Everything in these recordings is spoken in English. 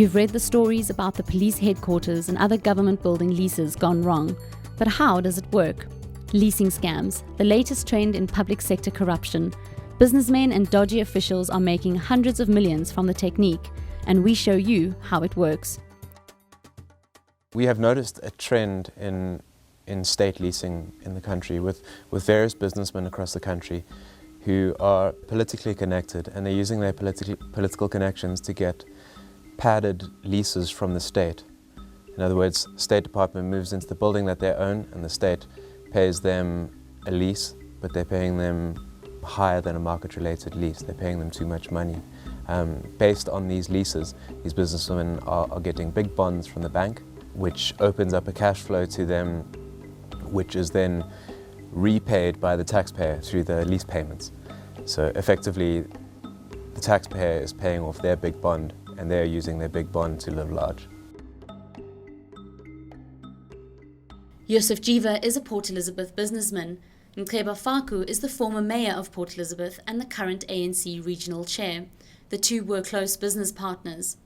You've read the stories about the police headquarters and other government building leases gone wrong. But how does it work? Leasing scams, the latest trend in public sector corruption. Businessmen and dodgy officials are making hundreds of millions from the technique, and we show you how it works. We have noticed a trend in state leasing in the country with various businessmen across the country who are politically connected, and they're using their political connections to get padded leases from the state. In other words, State Department moves into the building that they own and the state pays them a lease, but they're paying them higher than a market-related lease. They're paying them too much money. Based on these leases, these businessmen are getting big bonds from the bank, which opens up a cash flow to them, which is then repaid by the taxpayer through the lease payments. So effectively, the taxpayer is paying off their big bond, and they're using their big bond to live large. Yusuf Jiva is a Port Elizabeth businessman. Mkheba Faku is the former mayor of Port Elizabeth and the current ANC regional chair. The two were close business partners.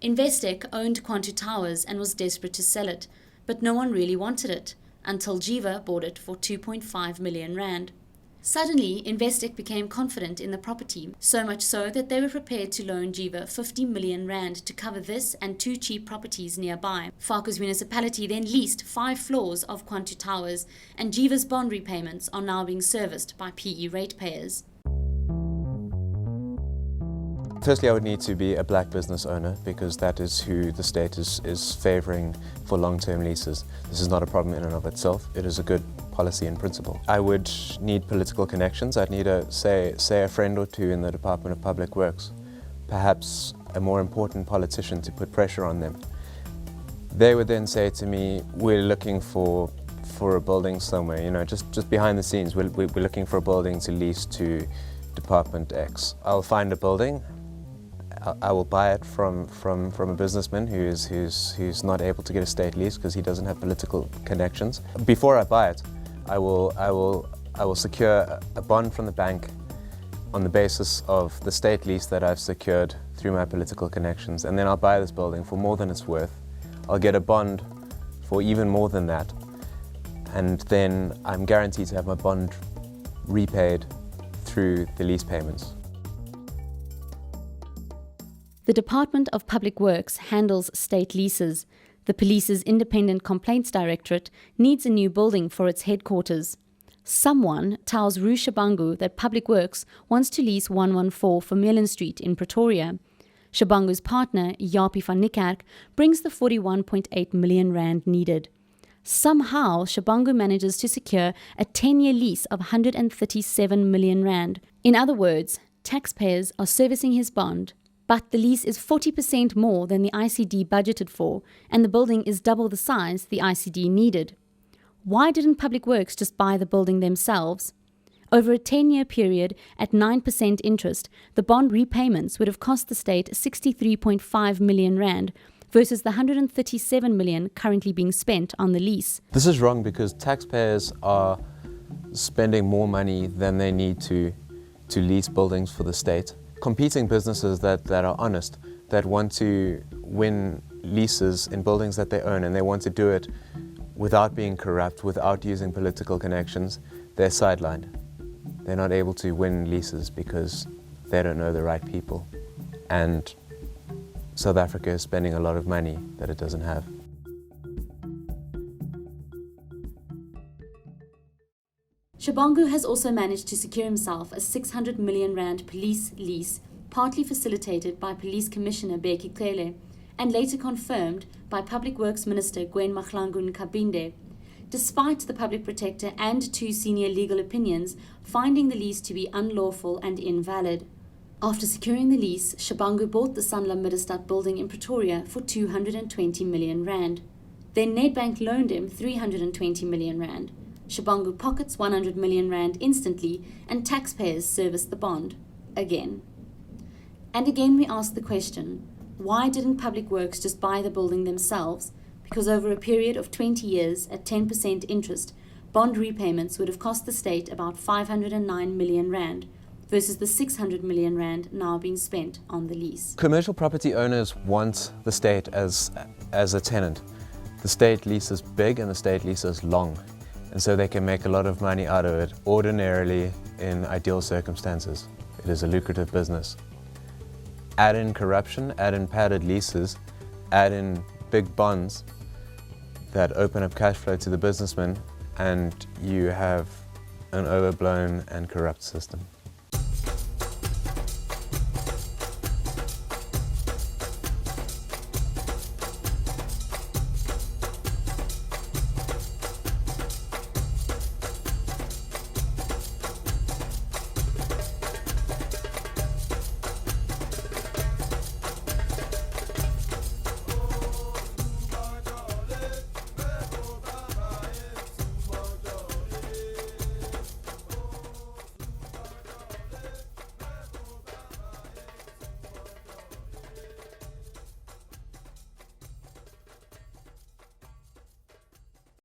Investec owned Quantu Towers and was desperate to sell it, but no one really wanted it, until Jiva bought it for 2.5 million rand. Suddenly, Investec became confident in the property, so much so that they were prepared to loan Jiva 50 million rand to cover this and two cheap properties nearby. Faku's municipality then leased 5 floors of Quantu Towers, and Jiva's bond repayments are now being serviced by PE ratepayers. Firstly, I would need to be a black business owner, because that is who the state is favouring for long-term leases. This is not a problem in and of itself. It is a good policy in principle. I would need political connections. I'd need say a friend or two in the Department of Public Works, perhaps a more important politician to put pressure on them. They would then say to me, we're looking for a building somewhere, you know, just behind the scenes. We're looking for a building to lease to Department X. I'll find a building. I will buy it from a businessman who's not able to get a state lease because he doesn't have political connections. Before I buy it, I will secure a bond from the bank on the basis of the state lease that I've secured through my political connections, and then I'll buy this building for more than it's worth. I'll get a bond for even more than that, and then I'm guaranteed to have my bond repaid through the lease payments. The Department of Public Works handles state leases. The police's Independent Complaints Directorate needs a new building for its headquarters. Someone tells Roo Shabangu that Public Works wants to lease 114 Vermeulen Street in Pretoria. Shabangu's partner, Japie van Niekerk, brings the 41.8 million rand needed. Somehow, Shabangu manages to secure a 10-year lease of 137 million rand. In other words, taxpayers are servicing his bond, but the lease is 40% more than the ICD budgeted for, and the building is double the size the ICD needed. Why didn't Public Works just buy the building themselves? Over a 10-year period, at 9% interest, the bond repayments would have cost the state 63.5 million rand, versus the 137 million currently being spent on the lease. This is wrong because taxpayers are spending more money than they need to lease buildings for the state. Competing businesses that are honest, that want to win leases in buildings that they own, and they want to do it without being corrupt, without using political connections, they're sidelined. They're not able to win leases because they don't know the right people. And South Africa is spending a lot of money that it doesn't have. Shabangu has also managed to secure himself a 600 million rand police lease, partly facilitated by Police Commissioner Bheki Cele, and later confirmed by Public Works Minister Gwen Mahlangu Nkabinde. Despite the Public Protector and 2 senior legal opinions finding the lease to be unlawful and invalid. After securing the lease, Shabangu bought the Sanlam Middestad building in Pretoria for 220 million rand. Then Nedbank loaned him 320 million rand. Shabangu pockets 100 million rand instantly, and taxpayers service the bond. Again. And again we ask the question, why didn't Public Works just buy the building themselves? Because over a period of 20 years at 10% interest, bond repayments would have cost the state about 509 million rand, versus the 600 million rand now being spent on the lease. Commercial property owners want the state as a tenant. The state leases big and the state leases long, and so they can make a lot of money out of it ordinarily in ideal circumstances. It is a lucrative business. Add in corruption, add in padded leases, add in big bonds that open up cash flow to the businessmen, and you have an overblown and corrupt system.